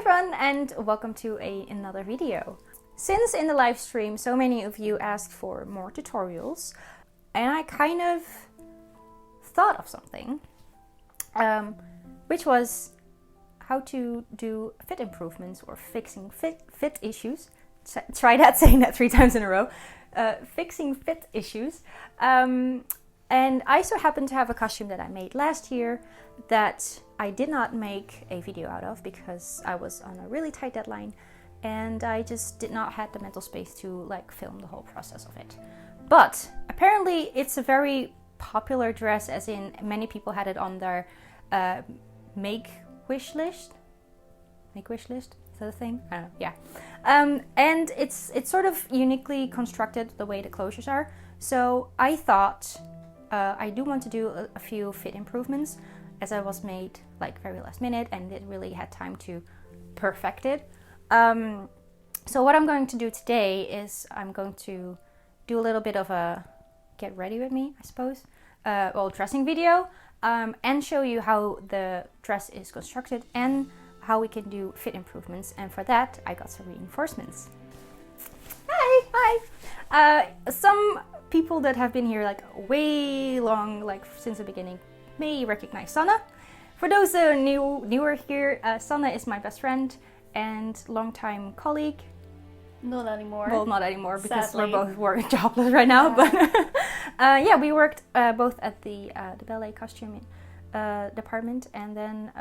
everyone, and welcome to another video. Since in the live stream so many of you asked for more tutorials, and I kind of thought of something, which was how to do fit improvements or fixing fit issues. Try that, saying that 3 times in a row. Fixing fit issues. And I so happen to have a costume that I made last year that I did not make a video out of because I was on a really tight deadline and I just did not have the mental space to film the whole process of it. But apparently it's a very popular dress, as in many people had it on their make wish list. Make wish list? Is that a thing? I don't know. Yeah. And it's sort of uniquely constructed the way the closures are. So I thought I do want to do a few fit improvements, as I was made very last minute and didn't really had time to perfect it. So what I'm going to do today is I'm going to do a little bit of a get ready with me, I suppose, dressing video, and show you how the dress is constructed and how we can do fit improvements. And for that I got some reinforcements. Hi! Some people that have been here way long, since the beginning, may recognize Sanne. For those newer here, Sanne is my best friend and longtime colleague. Not anymore. Well, not anymore because Sadly. we're both jobless right now. Yeah. But yeah, we worked both at the ballet costume department, and then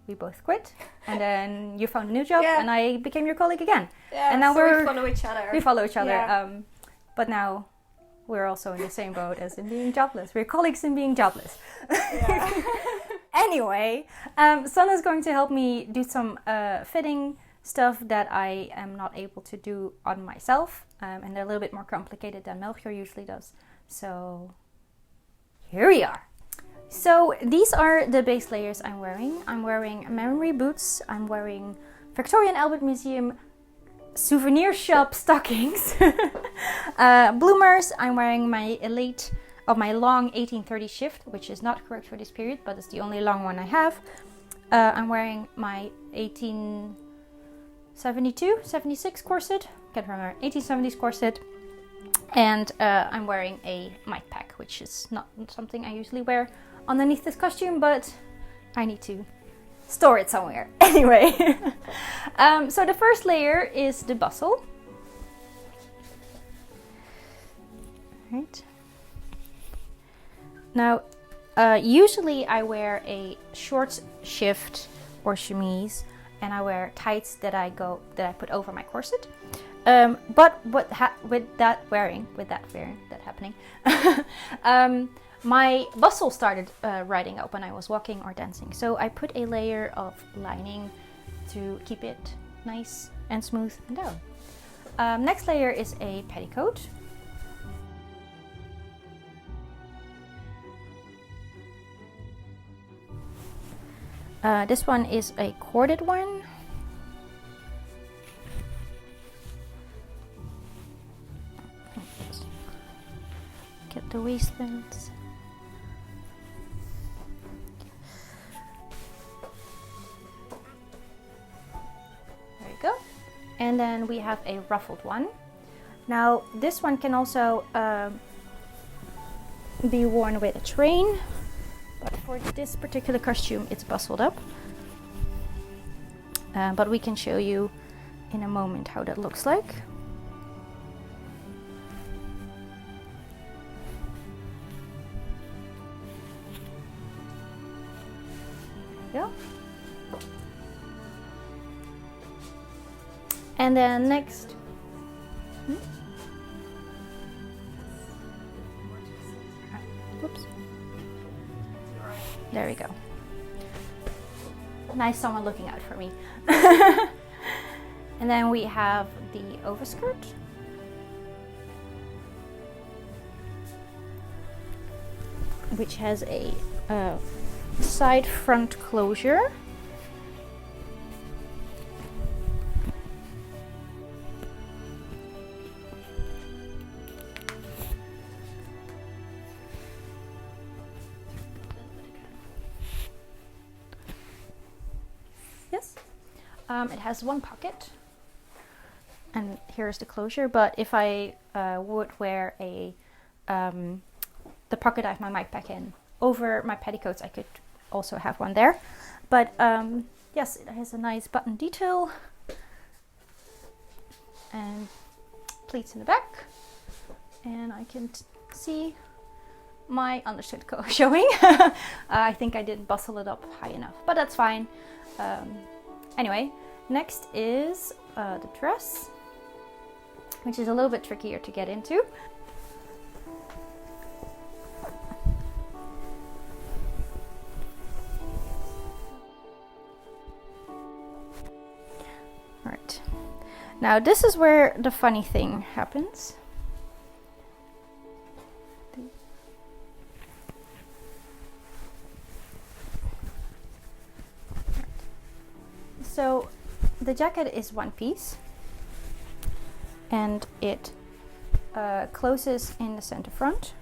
we both quit. And then you found a new job, Yeah. and I became your colleague again. Yeah, and now so we follow each other. We follow each other. Yeah. But now we're also in the same boat as in being jobless. We're colleagues in being jobless. Yeah. Anyway, Sanne is going to help me do some fitting stuff that I am not able to do on myself. And they're a little bit more complicated than Melchior usually does. So here we are. So these are the base layers I'm wearing. I'm wearing memory boots. I'm wearing Victoria and Albert Museum souvenir shop stockings. Bloomers. I'm wearing my Elite of my long 1830 shift, which is not correct for this period, but it's the only long one I have. I'm wearing my 1872, 76 corset. Can't remember. 1870's corset. And I'm wearing a mic pack, which is not something I usually wear underneath this costume, but I need to store it somewhere. Anyway, so the first layer is the bustle. Right. Now, usually I wear a short shift or chemise, and I wear tights that I put over my corset. But with that happening, my bustle started riding up when I was walking or dancing. So I put a layer of lining to keep it nice and smooth and down. Next layer is a petticoat. This one is a corded one. Get the waistbands. There you go. And then we have a ruffled one. Now this one can also be worn with a train, but for this particular costume it's bustled up. But we can show you in a moment how that looks like. Go. And then next, whoops, there we go. Nice someone looking out for me. And then we have the overskirt. Which has a side front closure. Yes. It has one pocket, and here's the closure. But if I would wear the pocket I have my mic pack in over my petticoats, I could also have one there. But yes, it has a nice button detail and pleats in the back, and I can see my undershirt showing. I think I didn't bustle it up high enough, but that's fine. Anyway, next is the dress, which is a little bit trickier to get into. Alright, now this is where the funny thing happens. So the jacket is one piece, and it closes in the center front.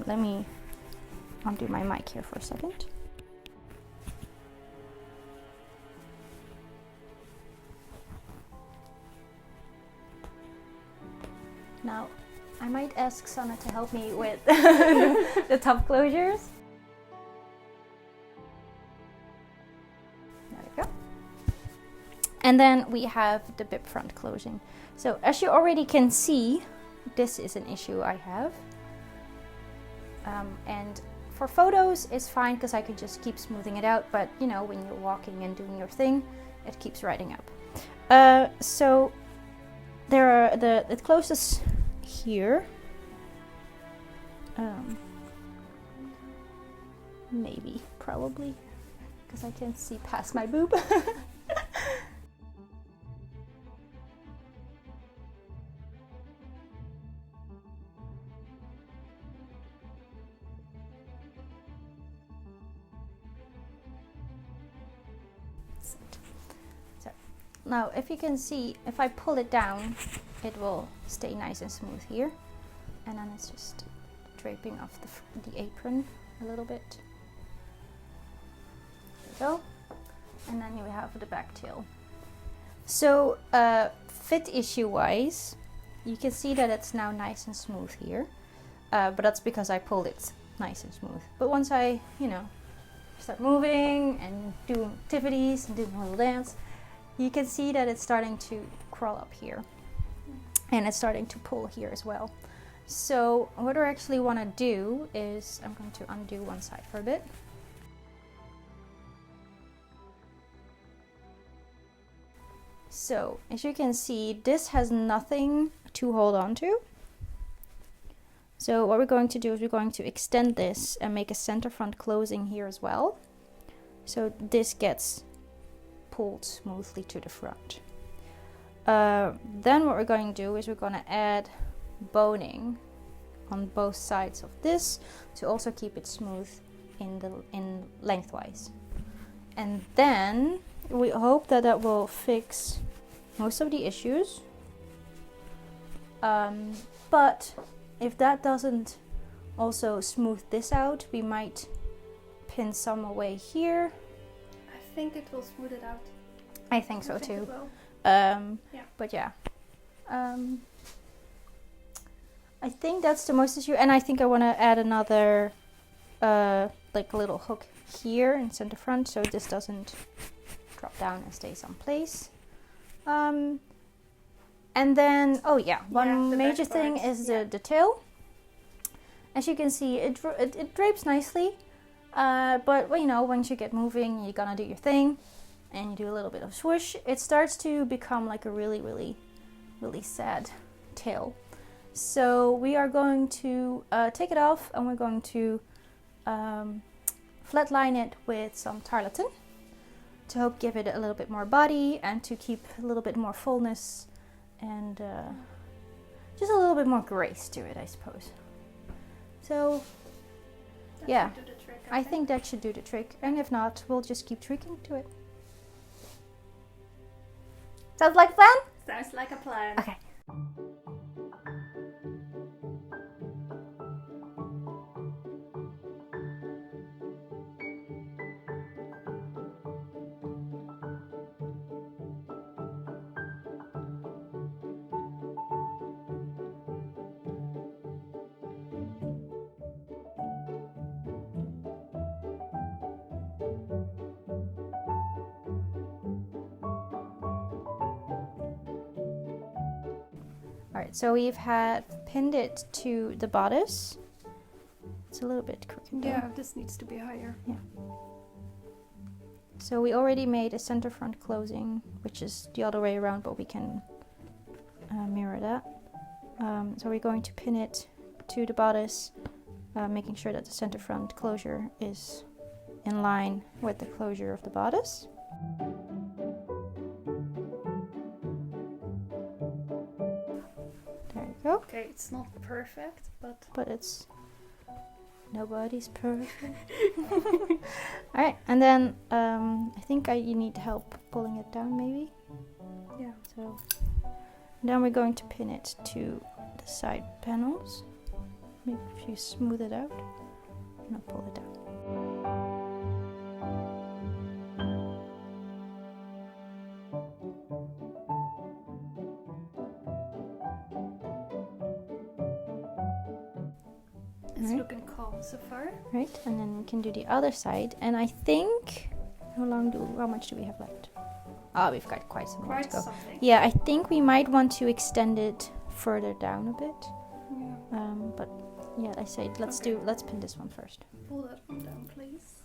Let me undo my mic here for a second. Now, I might ask Sanne to help me with the top closures. There we go. And then we have the bib front closing. So as you already can see, this is an issue I have. And for photos, it's fine because I can just keep smoothing it out. But you know, when you're walking and doing your thing, it keeps riding up. So there are it closes here. Maybe, probably, because I can see past my boob. So, now if you can see, if I pull it down, it will stay nice and smooth here, and then it's just draping off the apron a little bit. There we go. And then you have the back tail. So fit issue wise, you can see that it's now nice and smooth here, but that's because I pulled it nice and smooth. But once I, you know, start moving and doing activities and doing a little dance, you can see that it's starting to crawl up here, and it's starting to pull here as well. So what I actually want to do is I'm going to undo one side for a bit. So as you can see, this has nothing to hold on to. So what we're going to do is we're going to extend this and make a center front closing here as well. So this gets pulled smoothly to the front. Then what we're going to do is we're going to add boning on both sides of this to also keep it smooth in lengthwise. And then we hope that that will fix most of the issues. But if that doesn't also smooth this out, we might pin some away here. I think it will smooth it out. I think so too. Yeah. But yeah, I think that's the most issue, and I think I want to add another like a little hook here in center front, so this doesn't drop down and stays on place. And then one major thing is the tail. As you can see, it drapes nicely, but you know, once you get moving, you're gonna do your thing and you do a little bit of swoosh, it starts to become like a really sad tail. So we are going to take it off, and we're going to flatline it with some tarlatan to help give it a little bit more body and to keep a little bit more fullness and just a little bit more grace to it, I suppose. So That yeah, should do the trick, I think that should do the trick, and if not, we'll just keep tweaking to it. Sounds like a plan? Sounds like a plan. Okay. Alright, so we've had pinned it to the bodice. It's a little bit crooked. Yeah, this needs to be higher. Yeah. So we already made a center front closing, which is the other way around, but we can mirror that. So we're going to pin it to the bodice, making sure that the center front closure is in line with the closure of the bodice. There you go. Okay, it's not perfect, But it's nobody's perfect. Alright, and then I think you need help pulling it down maybe. yeah. So then we're going to pin it to the side panels. Maybe if you smooth it out and I'll pull it down. It's Right. looking calm so far. Right, and then we can do the other side. And I think how much do we have left? Oh, we've got quite some more to Quite go. something. Yeah, I think we might want to extend it further down a bit. Yeah. But yeah, I say let's pin this one first. Pull that one down, please.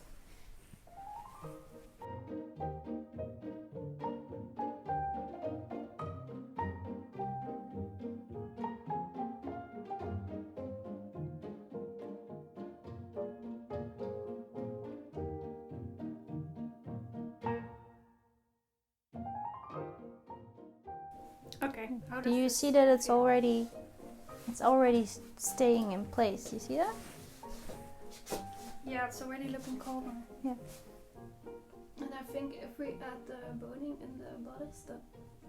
Okay. How Do does you this see that it's feel? already staying in place? You see that? Yeah, it's already looking calmer. Yeah. And I think if we add the boning in the bodice, that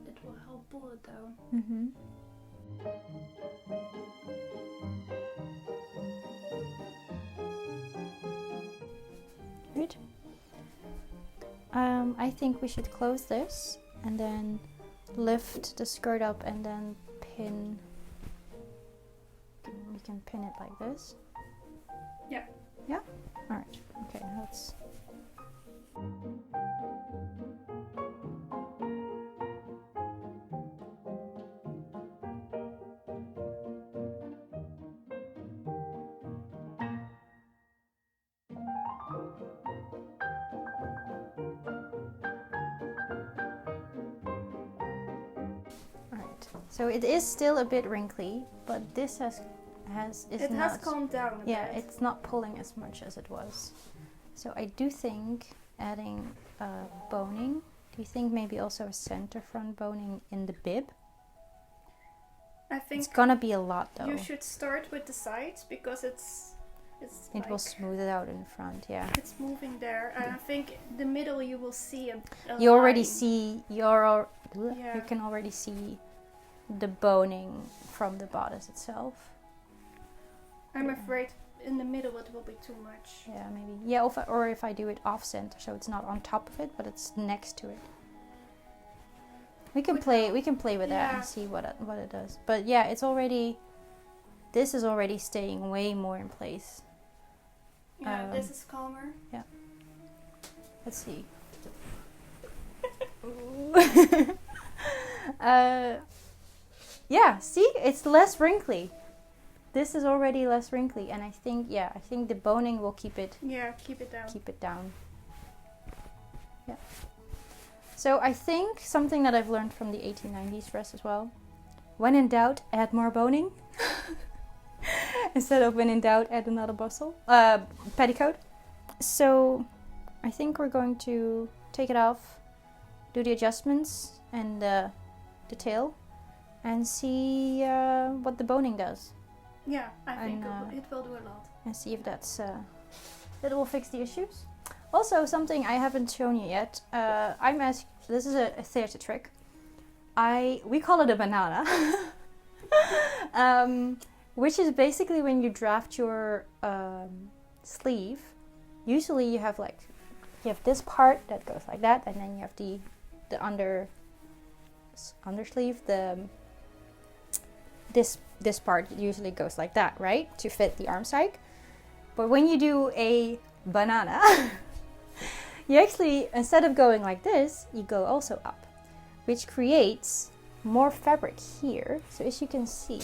it will help pull it down. Mm-hmm. Good. I think we should close this and then lift the skirt up and then pin. We can pin it like this. Yeah. Yeah? Alright. Okay, let's. So it is still a bit wrinkly, but this has calmed down a yeah, bit. it's not pulling as much as it was. So I do think adding boning. Do you think maybe also a center front boning in the bib? I think It's gonna be a lot though. you should start with the sides because it will smooth it out in front. Yeah. It's moving there, and I think the middle you will see a You already line. see you can already see the boning from the bodice itself. I'm afraid in the middle it will be too much. Yeah, maybe. Yeah, or if I do it off center, so it's not on top of it, but it's next to it. We can play with that and see what it does. But yeah, this is already staying way more in place. Yeah, this is calmer. Yeah. Let's see. Yeah, see, it's less wrinkly. This is already less wrinkly, and I think the boning will keep it down. Yeah. So I think something that I've learned from the 1890s dress as well. When in doubt, add more boning. Instead of when in doubt, add another bustle. Petticoat. So I think we're going to take it off, do the adjustments and the tail, and see what the boning does. Yeah, I think it will do a lot. And see if that will fix the issues. Also, something I haven't shown you yet. This is a theater trick. We call it a banana, which is basically when you draft your sleeve. Usually, you have this part that goes like that, and then you have the undersleeve. This part usually goes like that, right, to fit the arm side. But when you do a banana, you actually, instead of going like this, you go also up, which creates more fabric here. So as you can see,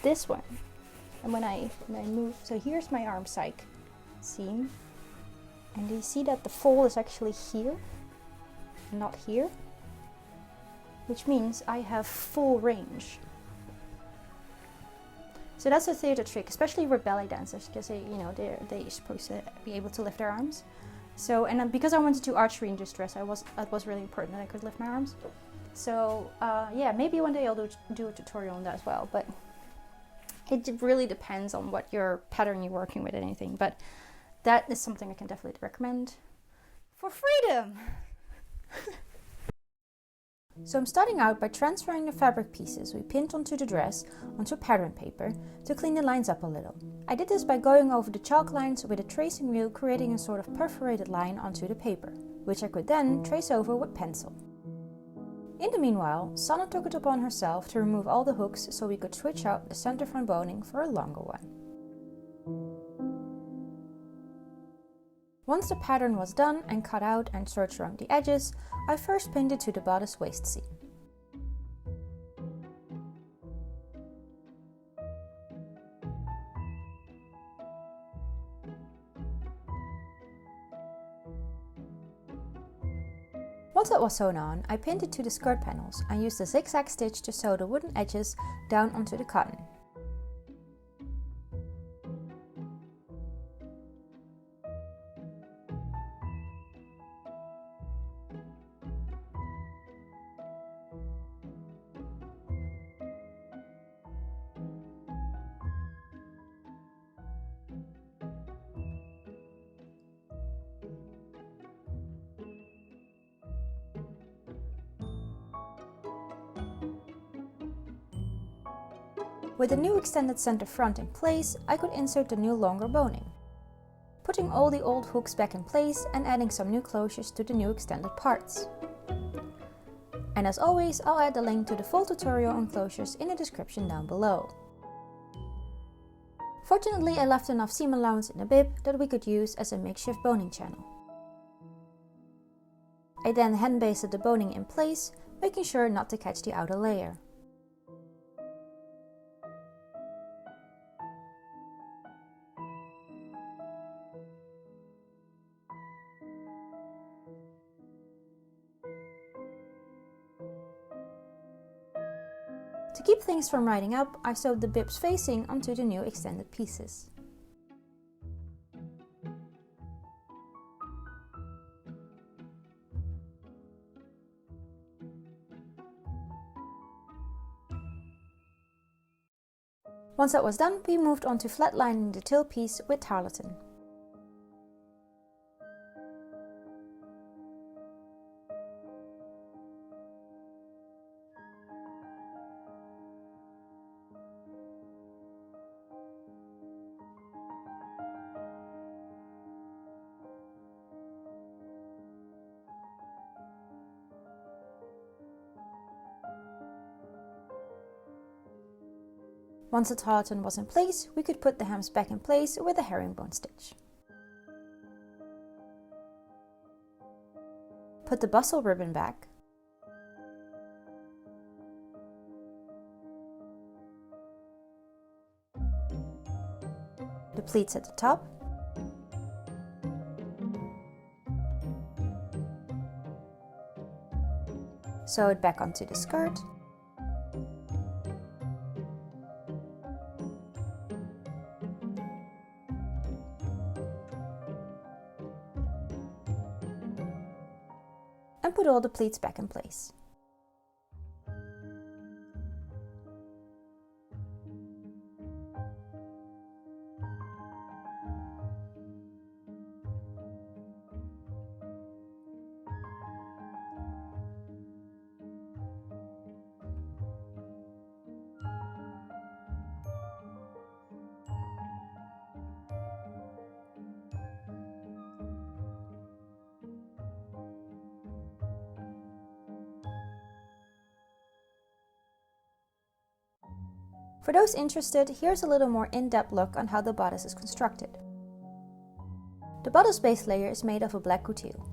this one, and when I move, so here's my arm side seam, and you see that the fold is actually here, not here, which means I have full range. So that's a theater trick, especially for ballet dancers, because they're supposed to be able to lift their arms. So, and because I wanted to do archery in this dress, it was really important that I could lift my arms. So yeah, maybe one day I'll do a tutorial on that as well, but it really depends on what your pattern you're working with and anything. But that is something I can definitely recommend for freedom. So I'm starting out by transferring the fabric pieces we pinned onto the dress onto pattern paper to clean the lines up a little. I did this by going over the chalk lines with a tracing wheel, creating a sort of perforated line onto the paper, which I could then trace over with pencil. In the meanwhile, Sanne took it upon herself to remove all the hooks so we could switch out the center front boning for a longer one. Once the pattern was done and cut out and serged around the edges, I first pinned it to the bodice waist seam. Once that was sewn on, I pinned it to the skirt panels and used a zigzag stitch to sew the wooden edges down onto the cotton. With the new extended center front in place, I could insert the new longer boning, putting all the old hooks back in place and adding some new closures to the new extended parts. And as always, I'll add the link to the full tutorial on closures in the description down below. Fortunately, I left enough seam allowance in the bib that we could use as a makeshift boning channel. I then hand basted the boning in place, making sure not to catch the outer layer. To keep things from riding up, I sewed the bibs facing onto the new extended pieces. Once that was done, we moved on to flatlining the tail piece with tarlatan. Once the tarlatan was in place, we could put the hems back in place with a herringbone stitch. Put the bustle ribbon back. The pleats at the top. Sew it back onto the skirt. And put all the pleats back in place. For those interested, here's a little more in-depth look on how the bodice is constructed. The bodice base layer is made of a black couture.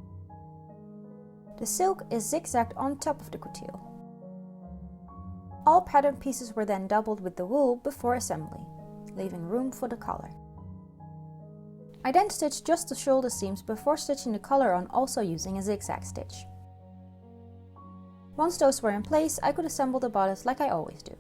The silk is zigzagged on top of the couture. All pattern pieces were then doubled with the wool before assembly, leaving room for the collar. I then stitched just the shoulder seams before stitching the collar on, also using a zigzag stitch. Once those were in place, I could assemble the bodice like I always do.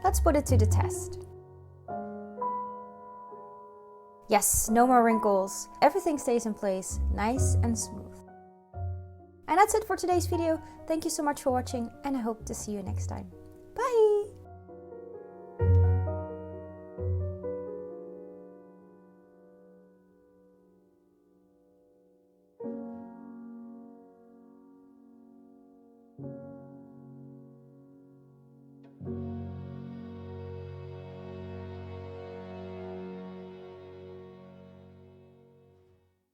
Let's put it to the test. Yes, no more wrinkles. Everything stays in place, nice and smooth. And that's it for today's video. Thank you so much for watching, and I hope to see you next time. Bye!